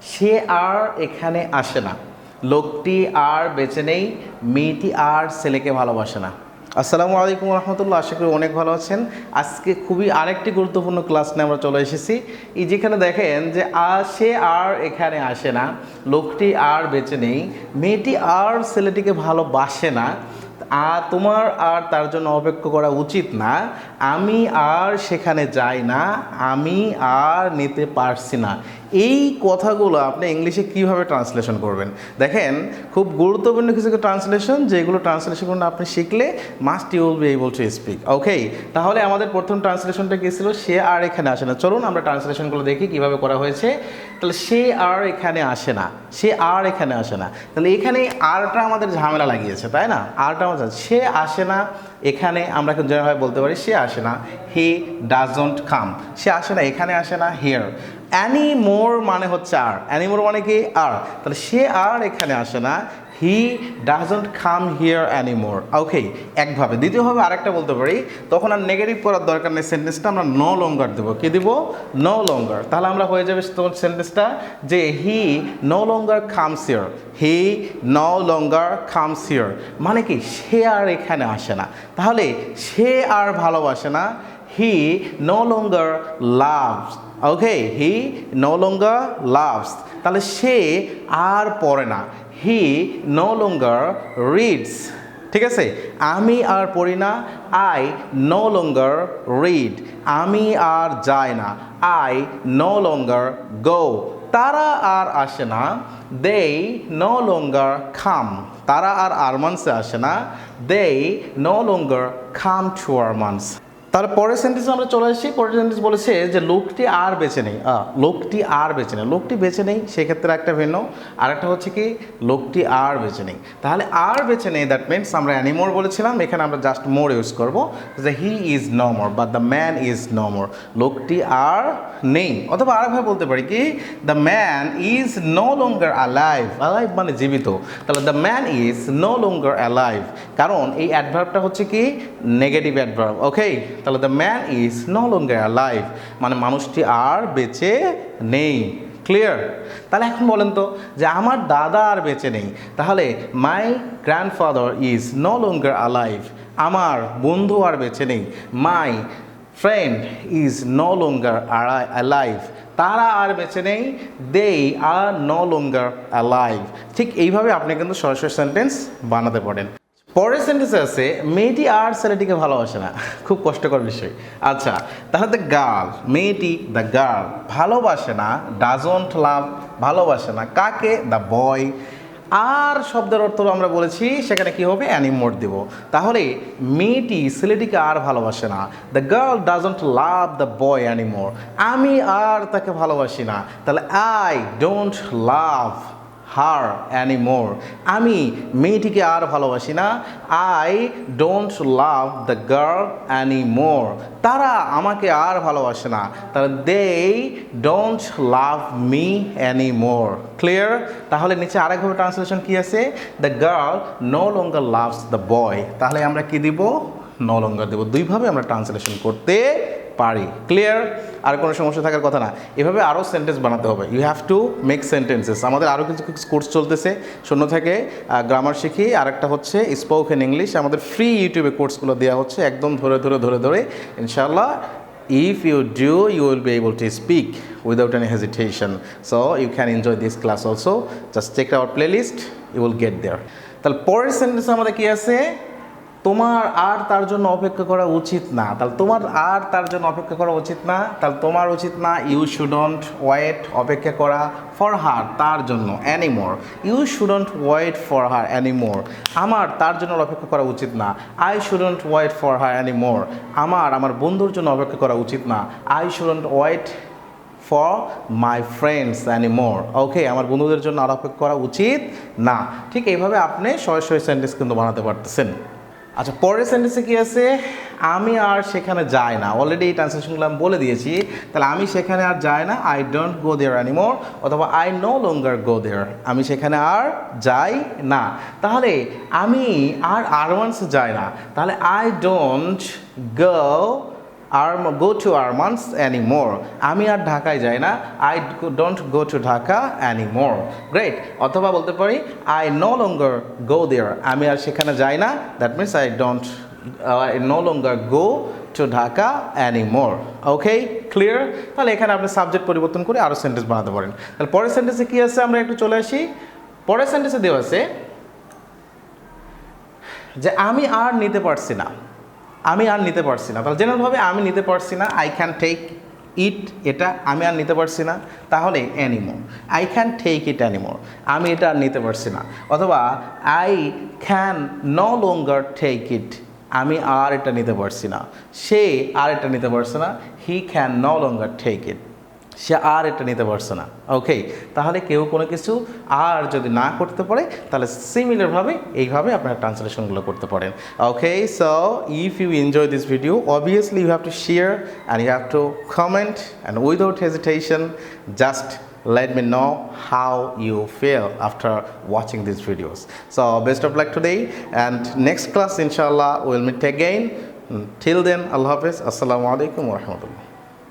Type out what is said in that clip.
সে আর এখানে আসে না, লোকটি আর বেঁচে নেই, মেয়েটি আর ছেলেকে ভালোবাসে না। আসসালামু আলাইকুম রহমতুল্লাহ, আশা করি অনেক ভালো আছেন। আজকে খুবই আরেকটি গুরুত্বপূর্ণ ক্লাস নিয়ে আমরা চলে এসেছি। এই যেখানে দেখেন যে সে আর এখানে আসে না, লোকটি আর বেঁচে নেই, মেয়েটি আর ছেলেটিকে ভালোবাসে না, আর তোমার আর তার জন্য অপেক্ষা করা উচিত না, আমি আর সেখানে যাই না, আমি আর নিতে পারছি না। এই কথাগুলো আপনি ইংলিশে কিভাবে ট্রান্সলেশন করবেন? দেখেন, খুব গুরুত্বপূর্ণ কিছু ট্রান্সলেশন, যেগুলো ট্রান্সলেশন আপনি শিখলে must you will be able to speak. Okay, তাহলে আমাদের প্রথম ট্রান্সলেশনটা কী ছিল? সে আর এখানে আসে না। চলুন আমরা ট্রান্সলেশনগুলো দেখি কিভাবে করা হয়েছে। তাহলে সে আর এখানে আসে না, সে আর এখানে আসে না। তাহলে এখানে আরটা আমাদের ঝামেলা লাগিয়েছে, তাই না? আরটা আমাদের, সে আসে না, এখানে আমরা যেভাবে বলতে পারি সে আসে না, হি ডাজন্ট কাম। সে আসে না, এখানে আসে না, হিয়ার। অ্যানিমোর মানে হচ্ছে আর, অ্যানিমোর মানে কি? আর। তাহলে সে আর এখানে আসে না, he doesn't come here anymore. Okay, একভাবে। দ্বিতীয়ভাবে আরেকটা বলতে পারি, তখন আর নেগেটিভ করার দরকার নেই, সেন্টেন্সটা আমরা নো লঙ্গার দেবো। কী দিব? No longer. তাহলে আমরা হয়ে যাবে তখন সেন্টেন্সটা যে he no longer comes here, he no longer comes here. মানে কি? সে আর এখানে আসে না। তাহলে সে আর ভালোবাসে না, হি নো লঙ্গার লাভস। ওকে, হি নো লঙ্গার লাভস। তাহলে সে আর পড়ে না, হি নো লঙ্গার রিডস। ঠিক আছে, আমি আর পড়ি না, আই নো লঙ্গার রিড। আমি আর যাই না, আই নো লঙ্গার গো। তারা আর আসে না, দে নো লঙ্গার খাম। তারা আর আরমান্সে আসে না, দে নো লঙ্গার খাম টু আরমান্স। তাহলে পরের সেন্টেন্সে আমরা চলে আসি। পরের সেন্টেন্স বলেছে যে লোকটি আর বেঁচে নেই। লোকটি আর বেঁচে নেই, লোকটি বেঁচে নেই সেক্ষেত্রে একটা ভিন্ন। আরেকটা হচ্ছে কি? লোকটি আর বেঁচে নেই। তাহলে আর বেঁচে নেই, দ্যাট মিনস আমরা অ্যানিমোর বলেছিলাম, এখানে আমরা জাস্ট মোর ইউজ করবো, যে হি ইজ নো মোর বা the man is no more. লোকটি আর নেই। অথবা আরেকভাবে বলতে পারি কি? The man is no longer alive. Alive মানে জীবিত। তাহলে the man is no longer alive, কারণ এই অ্যাডভার্বটা হচ্ছে কি? Negative adverb. ওকে, তাহলে the man is no longer alive মানে মানুষটি আর বেঁচে নেই। ক্লিয়ার? তাহলে এখন বলেন তো যে আমার দাদা আর বেঁচে নেই, তাহলে my grandfather is no longer alive. আমার বন্ধু আর বেঁচে নেই, my friend is no longer alive. তারা আর বেঁচে নেই, দে আর নো লঙ্গার অ্যালাইভ। ঠিক এইভাবে আপনি কিন্তু সরাসরি সেন্টেন্স বানাতে পারেন। পরের সেন্টেন্সে আছে মেয়েটি আর ছেলেটিকে ভালোবাসে না। খুব কষ্টকর বিষয়। আচ্ছা, তাহলে দ্য গার্ল, মেয়েটি দ্য গার্ল ভালোবাসে না, ডাজন্ট লাভ, ভালোবাসে না কাকে? The boy. আর শব্দের অর্থ আমরা বলেছি, সেখানে কি হবে? অ্যানিমোর দেব। তাহলে মেয়েটি ছেলেটিকে আর ভালোবাসে না, the girl doesn't love the boy anymore. আমি আর তাকে ভালোবাসি না, তাহলে I don't love her anymore. আমি মেয়েটিকে আর ভালোবাসি না, I don't love the girl anymore. তারা আমাকে আর ভালোবাসে না, তাহলে they don't love me anymore. Clear? তাহলে নিচে আরেকভাবে ট্রান্সলেশন কি আছে? The girl no longer loves the boy. তাহলে আমরা কি দিব? নো লঙ্গার দেব। দুইভাবে আমরা ট্রান্সলেশন করতে পারি। ক্লিয়ার? আর কোনো সমস্যা থাকার কথা না। এভাবে আরও সেন্টেন্স বানাতে হবে। You have to make sentences. আমাদের আরও কিছু কোর্স চলতেছে, শূন্য থেকে গ্রামার শিখি, আরেকটা হচ্ছে স্পোকেন ইংলিশ। আমাদের ফ্রি ইউটিউবে কোর্সগুলো দেওয়া হচ্ছে, একদম ধরে ধরে ধরে ধরে ইনশাআল্লাহ। If you do, you will be able to speak without any hesitation. So you can enjoy this class also. Just check our playlist, you will get there. তাহলে পরের সেন্টেন্স আমাদের কি আছে? তোমার আর তার জন্য অপেক্ষা করা উচিত না। তাহলে তোমার আর তার জন্য অপেক্ষা করা উচিত না, তাহলে তোমার উচিত না, ইউ শুডন্ট ওয়েট, অপেক্ষা করা, ফর হার তার জন্য, anymore. You shouldn't wait for her anymore. আমার তার জন্য অপেক্ষা করা উচিত না, I shouldn't wait for her anymore. আমার বন্ধুর জন্য অপেক্ষা করা উচিত না, I shouldn't wait for my friends anymore. Okay, আমার বন্ধুদের জন্য আর অপেক্ষা করা উচিত না। ঠিক এইভাবে আপনি সরাসরি সেন্টেন্স কিন্তু বানাতে পারতেছেন। আচ্ছা, পরের সেন্টেন্সে কি আছে? আমি আর সেখানে যাই না। অলরেডি এই ট্রান্সলেশনগুলো আমি বলে দিয়েছি। তাহলে আমি সেখানে আর যাই না, I don't go there anymore, অথবা I no longer go there. আমি সেখানে আর যাই না। তাহলে আমি আর আরমান্সে যাই না, তাহলে I don't go go to Armands anymore. আমি আর ঢাকায় যাই না, I don't go to Dhaka anymore. Great. অথবা বলতে পারি I no longer go there. আমি আর সেখানে যাই না, that means I no longer go to Dhaka anymore. Okay, clear? তাহলে এখানে আপনি সাবজেক্ট পরিবর্তন করে আরও সেন্টেন্স বানাতে পারেন। তাহলে পরের সেন্টেন্সে কি আছে আমরা একটু চলে আসি। পরের সেন্টেন্সে দেওয়া আছে যে আমি আর নিতে পারছি না, আমি আর নিতে পারছি না। তাহলে জেনারেলভাবে আমি নিতে পারছি না, আই ক্যান টেক ইট, এটা আমি আর নিতে পারছি না, তাহলে anymore, I can take it anymore, আমি এটা আর নিতে পারছি না। অথবা I can no longer take it, আমি আর এটা নিতে পারছি না, সে আর এটা নিতে পারছে না, he can no longer take it, সে আর এটা নিতে পারছে না। ওকে, তাহলে কেউ কোনো কিছু আর যদি না করতে পারে তাহলে সিমিলারভাবে এইভাবে আপনারা ট্রান্সলেশনগুলো করতে পারেন। Okay, so if you enjoy this video, obviously you have to share and you have to comment and without hesitation just let me know how you feel after watching these videos. So best of luck today, and next class inshallah we'll meet again. Till then, Allah Hafiz, Assalamu alaikum wa rahmatullah.